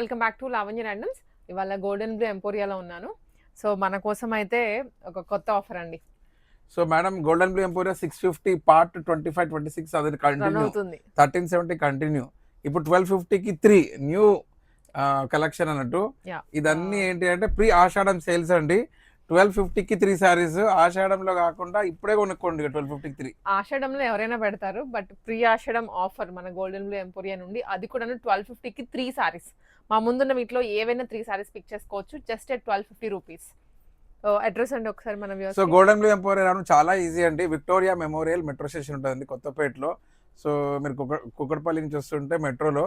Welcome back to Lavanya randoms. ఇవాళ golden blue ఎంపోరియాలో ఉన్నాను. So మన కోసం అయితే ఒక కొత్త ఆఫర్ అండి. So madam golden blue emporia 650 part 25 26 అది రన్ కంటిన్యూ, అవుతుంది. 1370 కంటిన్యూ, ఇప్పుడు 1250కి 3 న్యూ కలెక్షన్ అన్నట్టు. యా ఇదన్నీ ఏంటి అంటే ప్రీ ఆషాఢం సేల్స్ అండి. 1250కి 3 సారీస్ ఆషాఢంలో కాకుండా ఇప్పుడే కొనుక్కోండి 1250కి 3. ఆషాఢంలో ఎవరైనా పెడతారు, బట్ ప్రీ ఆషాఢం ఆఫర్ మన గోల్డెన్ బ్లూ ఎంపోరియా నుండి, అది కూడా 1250కి 3 సారీస్. మా ముందున్న వీటిలో ఏవైనా 3 సారీస్ పిక్ చేసుకోవచ్చు జస్ట్ ఎట్ 1250 రూపీస్. అడ్రస్ అండి ఒకసారి మన సో గోల్డెన్ బ్లూ ఎంపోరియా రావడం చాలా ఈజీ అండి. విక్టోరియా మెమోరియల్ మెట్రో స్టేషన్ ఉంటుందండి కొత్తపేటలో. సో మీరు కుక్కడపల్లి నుంచి వస్తుంటే మెట్రోలో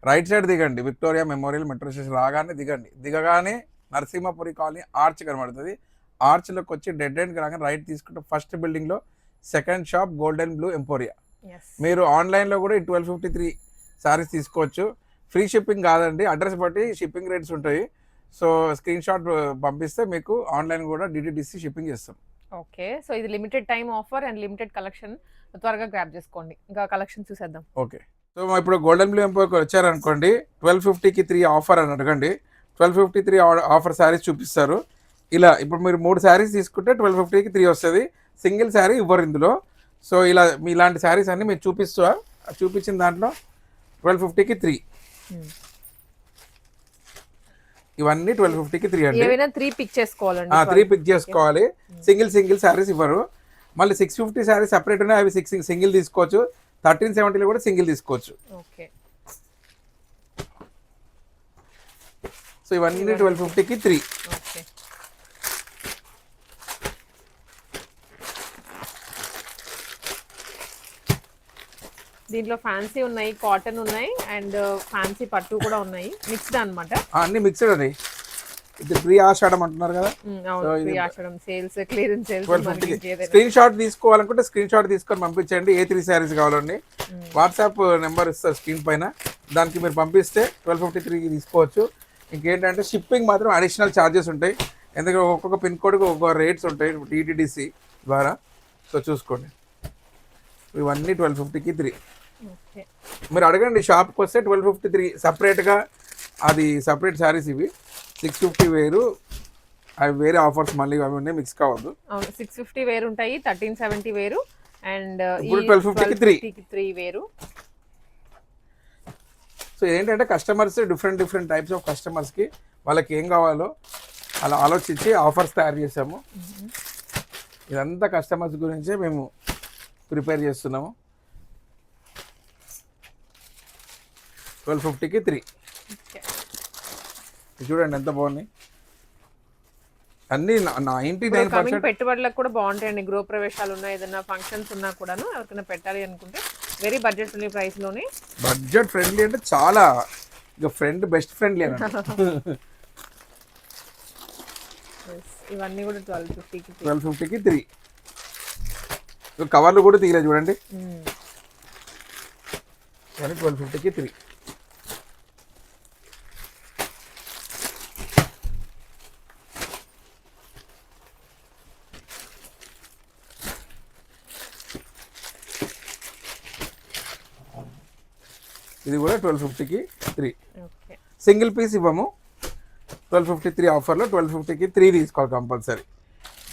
రైట్ సైడ్ దిగండి, విక్టోరియా మెమోరియల్ మెట్రో స్టేషన్ రాగానే దిగండి. దిగగానే నరసింహపురి కాలనీ ఆర్చ్ కనబడుతుంది. ఆర్చ్లోకి వచ్చి డెడ్ ఎండ్ రాగానే రైట్ తీసుకుంటే ఫస్ట్ బిల్డింగ్లో second shop golden blue emporia. మీరు ఆన్లైన్లో కూడా ఈ 1253 సారీస్ తీసుకోవచ్చు. ఫ్రీ షిప్పింగ్ కాదండి, అడ్రస్ బట్టి షిప్పింగ్ రేట్స్ ఉంటాయి. సో స్క్రీన్ షాట్ పంపిస్తే మీకు ఆన్లైన్ కూడా డిటిడిసి షిప్పింగ్ చేస్తాం. ఓకే, సో ఇది limited time offer and limited collection. త్వరగా గ్రాప్ చేసుకోండి. ఇంకా కలెక్షన్ చూసేద్దాం. ఓకే, సో ఇప్పుడు గోల్డెన్ బ్లూ ఎంపోకి వచ్చారనుకోండి, 1250కి 3 ఆఫర్ అని అడగండి. 1253 ఆఫర్ శారీస్ చూపిస్తారు. ఇలా ఇప్పుడు మీరు 3 శారీస్ తీసుకుంటే 1250కి 3 వస్తుంది. సింగిల్ శారీ ఇవ్వరు ఇందులో. సో ఇలా మీ ఇలాంటి శారీస్ అన్ని మీరు చూపించిన దాంట్లో 1250కి 3, ఇవన్నీ 1250కి 3 అండి. ఏవైనా 3 పిక్ చేసుకోవాలండి. 3 పిక్ చేసుకోవాలి. సింగిల్ శారీస్ ఇవ్వరు. మళ్ళీ 650 శారీస్ సపరేట్ ఉన్నాయి, అవి సింగిల్ తీసుకోవచ్చు. 1370లో కూడా సింగిల్ తీసుకోవచ్చు. ఓకే, సో ఇవన్నీ 1250కి 3. ఓకే, దీంట్లో ఫ్యాన్సీ ఉన్నాయి, కాటన్ ఉన్నాయి, అండ్ ఫ్యాన్సీ పట్టు కూడా ఉన్నాయి. మిక్స్డ్ అన్నమాట. అన్ని మిక్స్డ్ అండి. ఇది ప్రీ ఆషాఢం అంటున్నారు కదా, pre Ashadham sales, clearance sales. 1250కి స్క్రీన్ షాట్ తీసుకోవాలనుకుంటే స్క్రీన్ షాట్ తీసుకొని పంపించండి. ఏ 3 శారీస్ కావాలండి. వాట్సాప్ నెంబర్ ఇస్తారు స్క్రీన్ పైన, దానికి మీరు పంపిస్తే 1253కి తీసుకోవచ్చు. ఇంకేంటంటే షిప్పింగ్ మాత్రం అడిషనల్ ఛార్జెస్ ఉంటాయి, ఎందుకంటే ఒక్కొక్క పిన్ కోడ్కి ఒక్కొక్క రేట్స్ ఉంటాయి డిటిడిసి ద్వారా. సో చూసుకోండి, ఇవన్నీ 1250కి 3. మీరు అడగండి షాప్కి వస్తే 1253 సపరేట్గా, అది సపరేట్ శారీస్. ఇవి 650 వేరు, అవి వేరే ఆఫర్స్, మళ్ళీ అవి ఉన్నాయి, మిక్స్ కావద్దు. 650 వేరు ఉంటాయి, 1370 వేరు, అండ్ 1250కి 3 వేరు. సో ఏంటంటే కస్టమర్స్ డిఫరెంట్ టైప్స్ ఆఫ్ కస్టమర్స్కి వాళ్ళకి ఏం కావాలో అలా ఆలోచించి ఆఫర్స్ తయారు చేసాము. ఇదంతా కస్టమర్స్ గురించే మేము ప్రిపేర్ చేస్తున్నాము. 1250కి 3 చూడండి ఎంత బాగున్నాయి. అన్ని 99% పెట్టుబడులకు కూడా బాగుంటాయండి. గృహ ప్రవేశాలు ఉన్నాయి, ఏదైనా ఫంక్షన్స్ ఉన్నా కూడాను ఎవరికైనా పెట్టాలి అనుకుంటే వెరీ బడ్జెట్ ఫ్రెండ్లీ ప్రైస్ లోనే. బడ్జెట్ ఫ్రెండ్లీ అంటే చాలా, ఇక బెస్ట్ ఫ్రెండ్లీ అన్నట్టు. ఇవన్నీ కూడా 1250కి 3. కవర్లు కూడా తీయలేదు చూడండి, ఇవన్నీ 1250కి 3. ఇది కూడా 1250కి 3. సింగిల్ పీస్ ఇవ్వము. 1253 ఆఫర్లో 1250కి 3 తీసుకోవాలి కంపల్సరీ.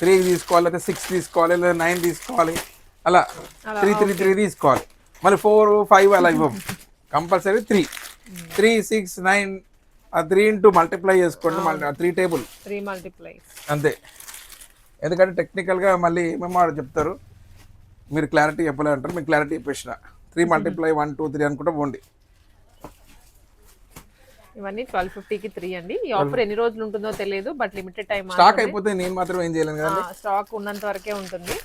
3 తీసుకోవాలి, లేదా 6 తీసుకోవాలి, లేదా 9 తీసుకోవాలి, అలా 3 తీసుకోవాలి. మళ్ళీ 4, 5 అలా ఇవ్వము, కంపల్సరీ 3, 6, 9 3 ఇంటూ మల్టిప్లై చేసుకోండి. మళ్ళీ 3 టేబుల్ 3 మల్టిప్లై అంతే. ఎందుకంటే టెక్నికల్గా మళ్ళీ ఏమేమో చెప్తారు, మీరు క్లారిటీ చెప్పలే అంటారు, మీకు క్లారిటీ చెప్పేసిన 3 మల్టిప్లై 1, 2, 3 అనుకుంటా పోండి. ఇవన్నీ 1250కి 3 అండి. ఈ ఆఫర్ ఎన్ని రోజులు ఉంటుందో తెలియదు, బట్ లిమిటెడ్ టైం. స్టాక్ అయిపోతే నేను మాత్రం ఏం చేయలేను కదా, స్టాక్ ఉన్నంత వరకే ఉంటుంది.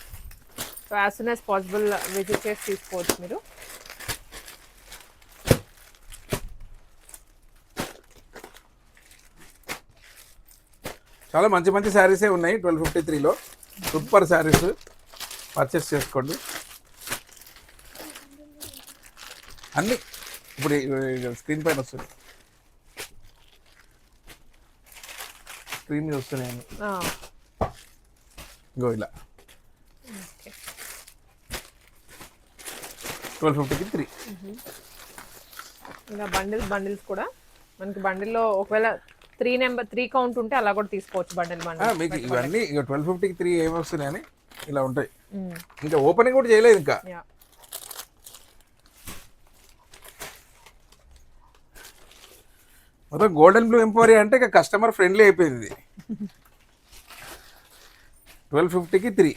So as soon as possible visit చేసి తీసుకోవచ్చు మీరు. చాలా మంచి శారీసే ఉన్నాయి 1253లో. సూపర్ శారీస్ పర్చేస్ చేసుకోండి. అన్నీ ఇప్పుడు స్క్రీన్ పైన వస్తుంది, స్క్రీన్ మీద వస్తున్నాయి. ఇంకో ఇలా 1250కి 3. ఇంకా బండిల్స్ కూడా మనకి బండిల్లో ఒకవేళ 3 కౌంట్ ఉంటే అలా కూడా తీసుకోవచ్చు బండిల్ మీకు ఇవన్నీ ఇక 1250కి 3 ఏమి వస్తున్నాయని ఇలా ఉంటాయి. బండిల్. ఇంకా ఓపెనింగ్ కూడా చేయలేదు ఇంకా. మొత్తం గోల్డెన్ బ్లూ ఎంపోరియా అంటే ఇక కస్టమర్ ఫ్రెండ్లీ అయిపోయింది. 1250కి 3.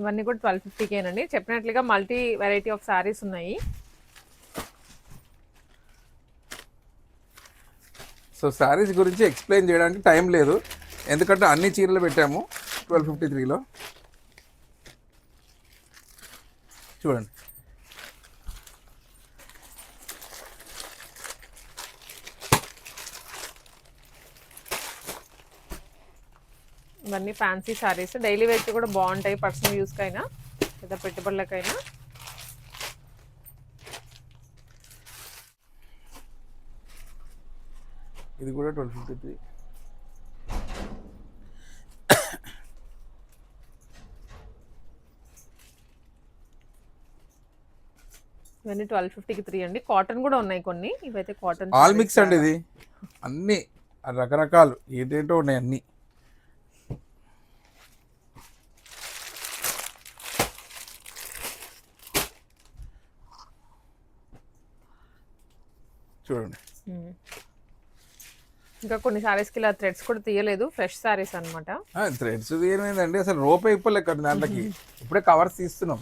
ఇవన్నీ కూడా 1250కేనండి. చెప్పినట్లుగా మల్టీ వెరైటీ ఆఫ్ సారీస్ ఉన్నాయి. సో శారీస్ గురించి ఎక్స్ప్లెయిన్ చేయడానికి టైం లేదు, ఎందుకంటే అన్ని చీరలు పెట్టాము 1253లో. చూడండి, ఇవన్నీ ఫ్యాన్సీ సారీస్, డైలీ వేర్కి కూడా బాగుంటాయి, పర్సనల్ యూస్కైనా లేదా పెట్టుబడులకైనా. ఇది కూడా 1253. ఇవన్నీ 1250కి 3 అండి. కాటన్ కూడా ఉన్నాయి కొన్ని, ఇవైతే కాటన్ ఆల్ మిక్స్ అండి. ఇది అన్ని రకరకాలు ఏంటేంటో ఉన్నాయి అన్ని. చూడండి, ఇంకా కొన్ని సారీస్కి ఇలా థ్రెడ్స్ కూడా తీయలేదు, ఫ్రెష్ సారీస్ అనమాట. థ్రెడ్స్ ఏమైందండి, అసలు రోప్ అయిపోలేక దాంట్లోకి ఇప్పుడే కవర్స్ తీస్తున్నాం.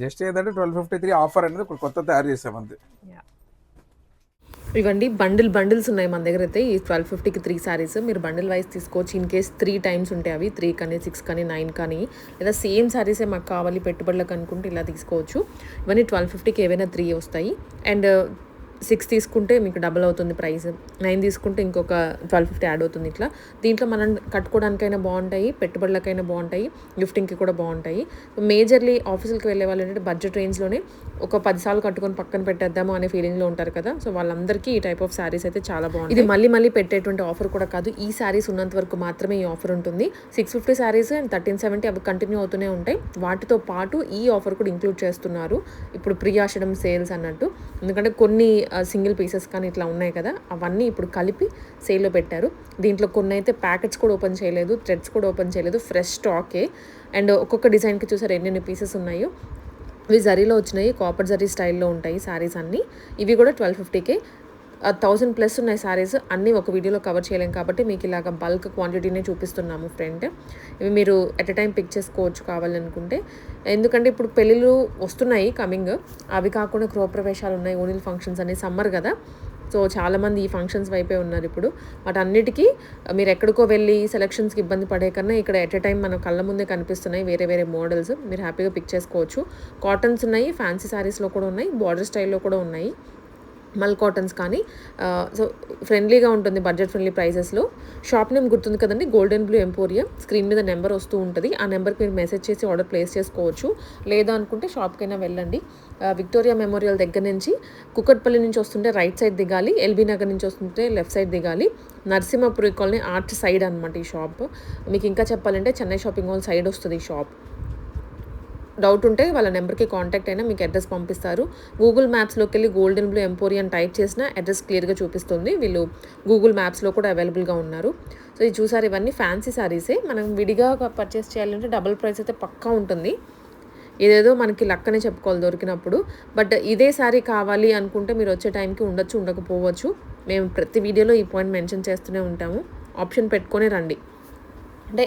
జస్ట్ ఏంటంటే 1253 ఆఫర్ అనేది ఒక కొత్త తయారు చేసాం అంతే. ఇవ్వండి బండిల్స్ ఉన్నాయి మన దగ్గర అయితే. ఈ 1250కి 3 సారీస్ మీరు బండిల్ వైజ్ తీసుకోవచ్చు. ఇన్ కేస్ 3 టైమ్స్ ఉంటాయి, అవి 3 కానీ 6 కానీ 9 కానీ, లేదా సేమ్ సారీసే మాకు కావాలి పెట్టుబడులకు అనుకుంటే ఇలా తీసుకోవచ్చు. ఇవన్నీ 1250కి ఏవైనా 3 వస్తాయి. అండ్ 6 తీసుకుంటే మీకు డబుల్ అవుతుంది ప్రైస్, 9 తీసుకుంటే ఇంకొక 1250 యాడ్ అవుతుంది. ఇట్లా దీంట్లో మనం కట్టుకోవడానికైనా బాగుంటాయి, పెట్టుబడులకైనా బాగుంటాయి, గిఫ్టింగ్కి కూడా బాగుంటాయి. మేజర్లీ ఆఫీసులకు వెళ్ళే వాళ్ళు ఏంటంటే బడ్జెట్ రేంజ్లోనే ఒక 10 సార్లు కట్టుకొని పక్కన పెట్టేద్దాము అనే ఫీలింగ్లో ఉంటారు కదా. సో వాళ్ళందరికీ ఈ టైప్ ఆఫ్ శారీస్ అయితే చాలా బాగుంది. ఇది మళ్ళీ పెట్టేటువంటి ఆఫర్ కూడా కాదు, ఈ శారీస్ ఉన్నంత వరకు మాత్రమే ఈ ఆఫర్ ఉంటుంది. 650 శారీస్ అండ్ 1370 అవి కంటిన్యూ అవుతూనే ఉంటాయి. వాటితో పాటు ఈ ఆఫర్ కూడా ఇంక్లూడ్ చేస్తున్నారు ఇప్పుడు ప్రియాషడం సేల్స్ అన్నట్టు. ఎందుకంటే కొన్ని సింగిల్ పీసెస్ కానీ ఇట్లా ఉన్నాయి కదా, అవన్నీ ఇప్పుడు కలిపి సేల్లో పెట్టారు. దీంట్లో కొన్ని అయితే ప్యాకెట్స్ కూడా ఓపెన్ చేయలేదు, థ్రెడ్స్ కూడా ఓపెన్ చేయలేదు, ఫ్రెష్ స్టాకే. అండ్ ఒక్కొక్క డిజైన్కి చూసారు ఎన్ని పీసెస్ ఉన్నాయో. ఇవి జరీలో వచ్చినాయి, కాపర్ జరీ స్టైల్లో ఉంటాయి సారీస్ అన్నీ. ఇవి కూడా 1250కే 1000+ ఉన్నాయి సారీస్. అన్నీ ఒక వీడియోలో కవర్ చేయలేం కాబట్టి మీకు ఇలాగ బల్క్ క్వాంటిటీనే చూపిస్తున్నాము ఫ్రెండ్. ఇవి మీరు ఎట్ ఎ టైం పిక్ చేసుకోవచ్చు కావాలనుకుంటే. ఎందుకంటే ఇప్పుడు పెళ్ళిళ్ళు వస్తున్నాయి కమింగ్, అవి కాకుండా గృహప్రవేశాలు ఉన్నాయి, ఓనిల్ ఫంక్షన్స్ అనే సమ్మర్ కదా. సో చాలామంది ఈ ఫంక్షన్స్ వైపే ఉన్నారు ఇప్పుడు. వాటన్నిటికీ మీరు ఎక్కడికో వెళ్ళి సెలక్షన్స్కి ఇబ్బంది పడే కన్నా ఇక్కడ ఎట్ ఎ టైం మన కళ్ళ ముందే కనిపిస్తున్నాయి వేరే మోడల్స్, మీరు హ్యాపీగా పిక్ చేసుకోవచ్చు. కాటన్స్ ఉన్నాయి, ఫ్యాన్సీ శారీస్లో కూడా ఉన్నాయి, బార్డర్ స్టైల్లో కూడా ఉన్నాయి, మల్ కాటన్స్ కానీ. సో ఫ్రెండ్లీగా ఉంటుంది, బడ్జెట్ ఫ్రెండ్లీ ప్రైసెస్లో. షాప్ నేమ్ గుర్తుంది కదండి, గోల్డెన్ బ్లూ ఎంపోరియా. స్క్రీన్ మీద నెంబర్ వస్తూ ఉంటుంది, ఆ నెంబర్కి మీరు మెసేజ్ చేసి ఆర్డర్ ప్లేస్ చేసుకోవచ్చు. లేదా అనుకుంటే షాప్కైనా వెళ్ళండి. విక్టోరియా మెమోరియల్ దగ్గర నుంచి కుకట్పల్లి నుంచి వస్తుంటే రైట్ సైడ్ దిగాలి, ఎల్బీ నగర్ నుంచి వస్తుంటే లెఫ్ట్ సైడ్ దిగాలి. నరసింహపురి కాలనీ ఆర్చ్ సైడ్ అనమాట ఈ షాప్. మీకు ఇంకా చెప్పాలంటే చెన్నై షాపింగ్ మాల్ సైడ్ వస్తుంది ఈ షాప్. డౌట్ ఉంటే వాళ్ళ నెంబర్కి కాంటాక్ట్ అయినా మీకు అడ్రస్ పంపిస్తారు. గూగుల్ మ్యాప్స్లోకి వెళ్ళి గోల్డెన్ బ్లూ ఎంపోరియా టైప్ చేసిన అడ్రస్ క్లియర్గా చూపిస్తుంది. వీళ్ళు గూగుల్ మ్యాప్స్లో కూడా అవైలబుల్గా ఉన్నారు. సో ఇది చూసారు, ఇవన్నీ ఫ్యాన్సీ శారీసే. మనం విడిగా పర్చేస్ చేయాలంటే డబుల్ ప్రైస్ అయితే పక్కా ఉంటుంది. ఇదేదో మనకి లక్కనే చెప్పుకోవాలి దొరికినప్పుడు. బట్ ఇదే శారీ కావాలి అనుకుంటే మీరు వచ్చే టైంకి ఉండొచ్చు, ఉండకపోవచ్చు. మేము ప్రతి వీడియోలో ఈ పాయింట్ మెన్షన్ చేస్తూనే ఉంటాము. ఆప్షన్ పెట్టుకొని రండి, అంటే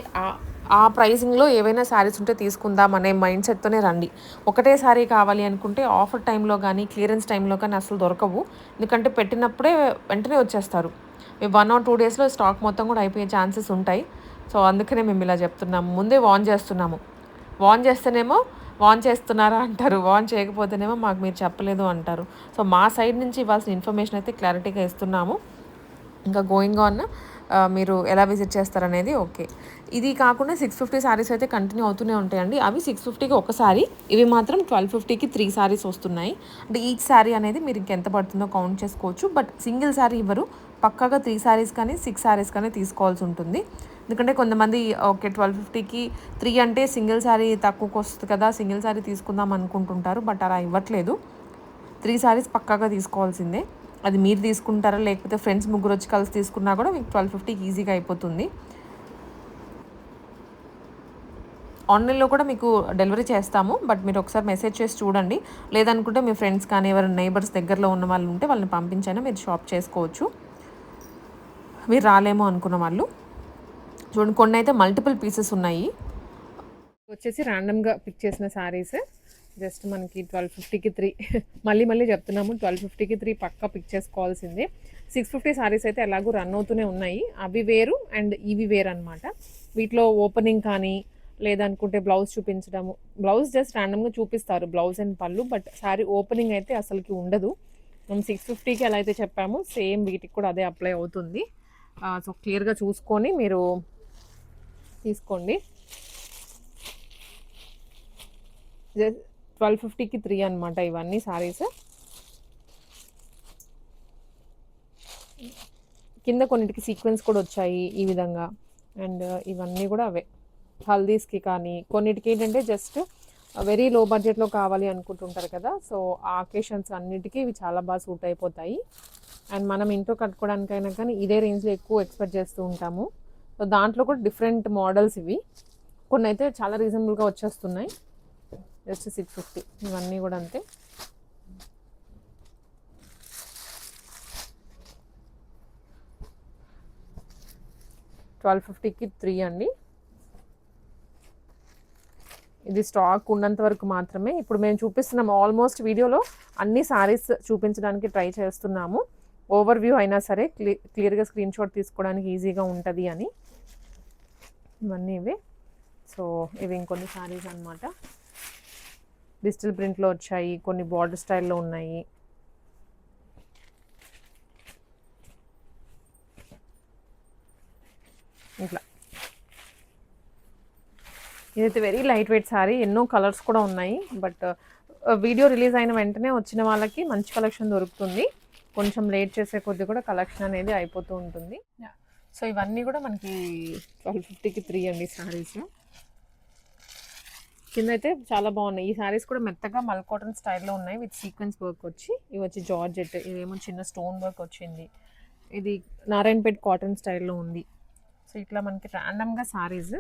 ఆ ప్రైసింగ్లో ఏవైనా శారీస్ ఉంటే తీసుకుందాం అనే మైండ్ సెట్తోనే రండి. ఒకటే శారీ కావాలి అనుకుంటే ఆఫర్ టైంలో కానీ క్లియరెన్స్ టైంలో కానీ అసలు దొరకవు. ఎందుకంటే పెట్టినప్పుడే వెంటనే వచ్చేస్తారు. మేము 1 or 2 డేస్లో స్టాక్ మొత్తం కూడా అయిపోయే ఛాన్సెస్ ఉంటాయి. సో అందుకనే మేము ఇలా చెప్తున్నాము, ముందే వార్న్ చేస్తున్నాము. వార్న్ చేస్తేనేమో వార్న్ చేస్తున్నారా అంటారు, వార్న్ చేయకపోతేనేమో మాకు మీరు చెప్పలేదు అంటారు. సో మా సైడ్ నుంచి ఇవ్వాల్సిన ఇన్ఫర్మేషన్ అయితే క్లారిటీగా ఇస్తున్నాము. ఇంకా గోయింగ్ ఆన్ మీరు ఎలా విజిట్ చేస్తారనేది ఓకే. ఇది కాకుండా 650 శారీస్ అయితే కంటిన్యూ అవుతూనే ఉంటాయండి. అవి 650కి ఒకసారి, ఇవి మాత్రం 1250కి 3 శారీస్ వస్తున్నాయి. అంటే ఈచ్ శారీ అనేది మీరు ఇంకెంత పడుతుందో కౌంట్ చేసుకోవచ్చు. బట్ సింగిల్ శారీ ఇవ్వరు, పక్కాగా 3 శారీస్ కానీ 6 శారీస్ కానీ తీసుకోవాల్సి ఉంటుంది. ఎందుకంటే కొంతమంది ఓకే 1250కి 3 అంటే సింగిల్ శారీ తక్కువకి వస్తుంది కదా, సింగిల్ శారీ తీసుకుందాం అనుకుంటుంటారు. బట్ అలా ఇవ్వట్లేదు, 3 శారీస్ పక్కాగా తీసుకోవాల్సిందే. అది మీరు తీసుకుంటారా లేకపోతే ఫ్రెండ్స్ ముగ్గురు వచ్చి కలిసి తీసుకున్నా కూడా మీకు 1250కి ఈజీగా అయిపోతుంది. ఆన్లైన్లో కూడా మీకు డెలివరీ చేస్తాము, బట్ మీరు ఒకసారి మెసేజ్ చేసి చూడండి. లేదనుకుంటే మీ ఫ్రెండ్స్ కానీ ఎవరైనా నైబర్స్ దగ్గరలో ఉన్న వాళ్ళు ఉంటే వాళ్ళని పంపించైనా మీరు షాప్ చేసుకోవచ్చు, మీరు రాలేమో అనుకున్న వాళ్ళు. చూడండి, కొన్ని అయితే మల్టిపుల్ పీసెస్ ఉన్నాయి. వచ్చేసి ర్యాండమ్గా పిక్ చేసిన శారీస్ జస్ట్ మనకి 1250కి 3 మళ్ళీ చెప్తున్నాము, 1250కి 3 పక్కా పిక్ చేసుకోవాల్సిందే. 650 శారీస్ అయితే ఎలాగో రన్ అవుతూనే ఉన్నాయి, అవి వేరు అండ్ ఇవి వేరు అనమాట. వీటిలో ఓపెనింగ్ కానీ లేదనుకుంటే బ్లౌజ్ చూపించడము, బ్లౌజ్ జస్ట్ ర్యాండమ్గా చూపిస్తారు, బ్లౌజ్ అండ్ పళ్ళు, బట్ శారీ ఓపెనింగ్ అయితే అసలుకి ఉండదు. మనం 650కి ఎలా అయితే చెప్పామో సేమ్ వీటికి కూడా అదే అప్లై అవుతుంది. సో క్లియర్గా చూసుకొని మీరు తీసుకోండి. 1250కి 3 అనమాట ఇవన్నీ శారీస్. కింద కొన్నిటికి సీక్వెన్స్ కూడా వచ్చాయి ఈ విధంగా, అండ్ ఇవన్నీ కూడా అవే హల్దీస్కి కానీ, కొన్నిటికి ఏంటంటే జస్ట్ వెరీ లో బడ్జెట్లో కావాలి అనుకుంటుంటారు కదా, సో ఆ అకేషన్స్ అన్నిటికీ ఇవి చాలా బాగా సూట్ అయిపోతాయి. అండ్ మనం ఇంట్లో కట్టుకోవడానికైనా కానీ ఇదే రేంజ్లో ఎక్కువ ఎక్స్పెక్ట్ చేస్తూ ఉంటాము. సో దాంట్లో కూడా డిఫరెంట్ మోడల్స్ ఇవి, కొన్ని అయితే చాలా రీజనబుల్గా వచ్చేస్తున్నాయి. జస్ట్ 650 ఇవన్నీ కూడా అంతే. $1250కి 3 అండి. ఇది స్టాక్ ఉన్నంత వరకు మాత్రమే. ఇప్పుడు మేము చూపిస్తున్నాము, ఆల్మోస్ట్ వీడియోలో అన్ని సారీస్ చూపించడానికి ట్రై చేస్తున్నాము, ఓవర్ వ్యూ అయినా సరే క్లియర్గా స్క్రీన్ షాట్ తీసుకోవడానికి ఈజీగా ఉంటుంది అని. ఇవన్నీ ఇవే. సో ఇవి ఇంకొన్ని సారీస్ అనమాట, డిజిటల్ ప్రింట్లో వచ్చాయి, కొన్ని బార్డర్ స్టైల్లో ఉన్నాయి. ఇట్లా ఇదైతే వెరీ లైట్ వెయిట్ శారీ, ఎన్నో కలర్స్ కూడా ఉన్నాయి. బట్ వీడియో రిలీజ్ అయిన వెంటనే వచ్చిన వాళ్ళకి మంచి కలెక్షన్ దొరుకుతుంది, కొంచెం లేట్ చేసే కొద్దీ కూడా కలెక్షన్ అనేది అయిపోతూ ఉంటుంది. సో ఇవన్నీ కూడా మనకి 1250కి 3 అండి శారీస్. కింద అయితే చాలా బాగున్నాయి ఈ శారీస్ కూడా, మెత్తగా మల్ కాటన్ స్టైల్లో ఉన్నాయి విత్ సీక్వెన్స్ వర్క్ వచ్చి. ఇవి వచ్చి జార్జెట్, ఇదేమో చిన్న స్టోన్ వర్క్ వచ్చింది. ఇది నారాయణపేట్ కాటన్ స్టైల్లో ఉంది. సో ఇట్లా మనకి ర్యాండమ్గా శారీస్,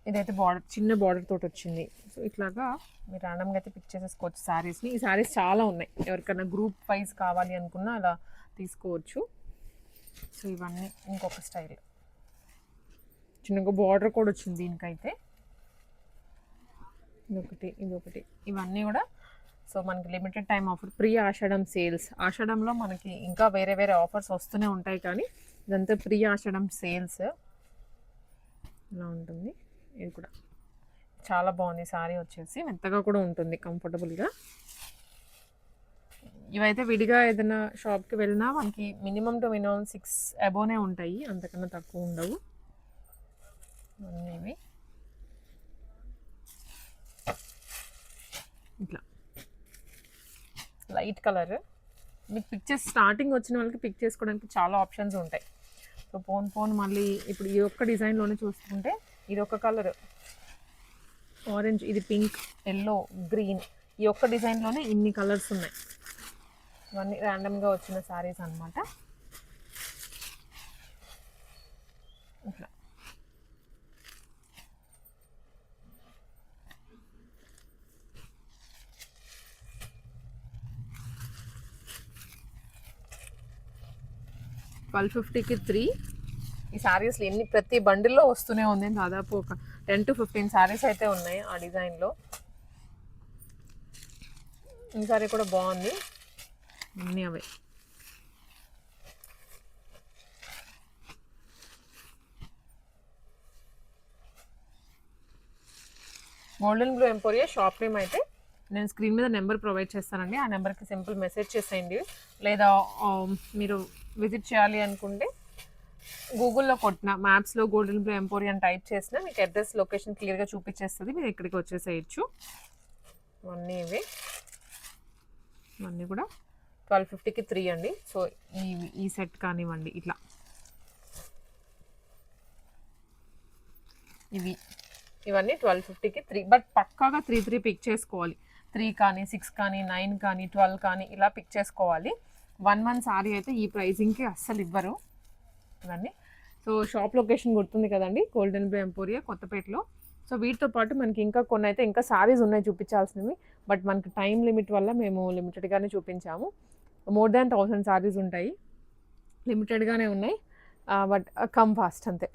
ఇదైతే బార్డర్ చిన్న బార్డర్ తోటి వచ్చింది. సో ఇట్లాగా మీరు ర్యాండమ్గా అయితే పిక్ చేసేసుకోవచ్చు శారీస్ని. ఈ శారీస్ చాలా ఉన్నాయి, ఎవరికైనా గ్రూప్ వైజ్ కావాలి అనుకున్నా అలా తీసుకోవచ్చు. సో ఇవన్నీ ఇంకొక స్టైల్, చిన్నగా బార్డర్ కూడా వచ్చింది దీనికైతే. ఇదొకటి ఇవన్నీ కూడా. సో మనకి limited time offer, pre Ashadham sales. ఆషాఢంలో మనకి ఇంకా వేరే వేరే ఆఫర్స్ వస్తూనే ఉంటాయి, కానీ ఇదంతా ప్రీ ఆషాఢం సేల్స్. ఇలా ఉంటుంది. ఇది కూడా చాలా బాగుంది శారీ, వచ్చేసి మెత్తగా కూడా ఉంటుంది కంఫర్టబుల్గా. ఇవైతే విడిగా ఏదైనా షాప్కి వెళ్ళినా మనకి మినిమం టు మినిమం 6 అబోనే ఉంటాయి, అంతకన్నా తక్కువ ఉండవు. అన్నీ ఇట్లా లైట్ కలర్, మీకు పిక్చర్స్ స్టార్టింగ్ వచ్చిన వాళ్ళకి పిక్ చేసుకోవడానికి చాలా ఆప్షన్స్ ఉంటాయి. సో పోన్ మళ్ళీ ఇప్పుడు ఈ ఒక్క డిజైన్లోనే చూసుకుంటే ఇది ఒక కలర్ ఆరెంజ్, ఇది పింక్, ఎల్లో, గ్రీన్, ఈ ఒక్క డిజైన్లోనే ఇన్ని కలర్స్ ఉన్నాయి. ఇవన్నీ ర్యాండమ్గా వచ్చిన శారీస్ అనమాట. ఇట్లా $1250కి 3. ఈ శారీస్లో ఎన్ని ప్రతి బండిల్లో వస్తూనే ఉంది, దాదాపు ఒక 10 to 15 శారీస్ అయితే ఉన్నాయి ఆ డిజైన్లో. ఈ శారీ కూడా బాగుంది, అన్నీ అవే. Golden blue emporia shop name అయితే నేను స్క్రీన్ మీద నెంబర్ ప్రొవైడ్ చేస్తానండి, ఆ నెంబర్కి సింపుల్ మెసేజ్ చేసేయండి. లేదా మీరు విజిట్ చేయాలి అనుకుంటే గూగుల్లో కొట్టిన మ్యాప్స్లో గోల్డెన్ బ్లూ ఎంపోరియం టైప్ చేసినా మీకు అడ్రస్ లొకేషన్ క్లియర్గా చూపించేస్తుంది, మీరు ఇక్కడికి వచ్చేసేయచ్చు. ఇవన్నీ ఇవే, ఇవన్నీ కూడా 1250కి 3 అండి. సో ఈ సెట్ కానివ్వండి, ఇట్లా ఇవన్నీ 1250కి 3, బట్ పక్కాగా 3 పిక్ చేసుకోవాలి. 3 కానీ 6 కానీ 9 కానీ 12 కానీ ఇలా పిక్ చేసుకోవాలి. 1 సారీ అయితే ఈ ప్రైజింగ్కి అస్సలు ఇవ్వరు ఇవన్నీ. సో షాప్ లొకేషన్ గుర్తుంది కదండి, గోల్డెన్ బ్లూ ఎంపోరియా కొత్తపేటలో. సో వీటితో పాటు మనకి ఇంకా కొన్ని అయితే ఇంకా సారీస్ ఉన్నాయి చూపించాల్సినవి, బట్ మనకి టైం లిమిట్ వల్ల మేము లిమిటెడ్గానే చూపించాము. మోర్ దాన్ 1000 సారీస్ ఉంటాయి, లిమిటెడ్గానే ఉన్నాయి, బట్ కమ్ ఫాస్ట్ అంతే.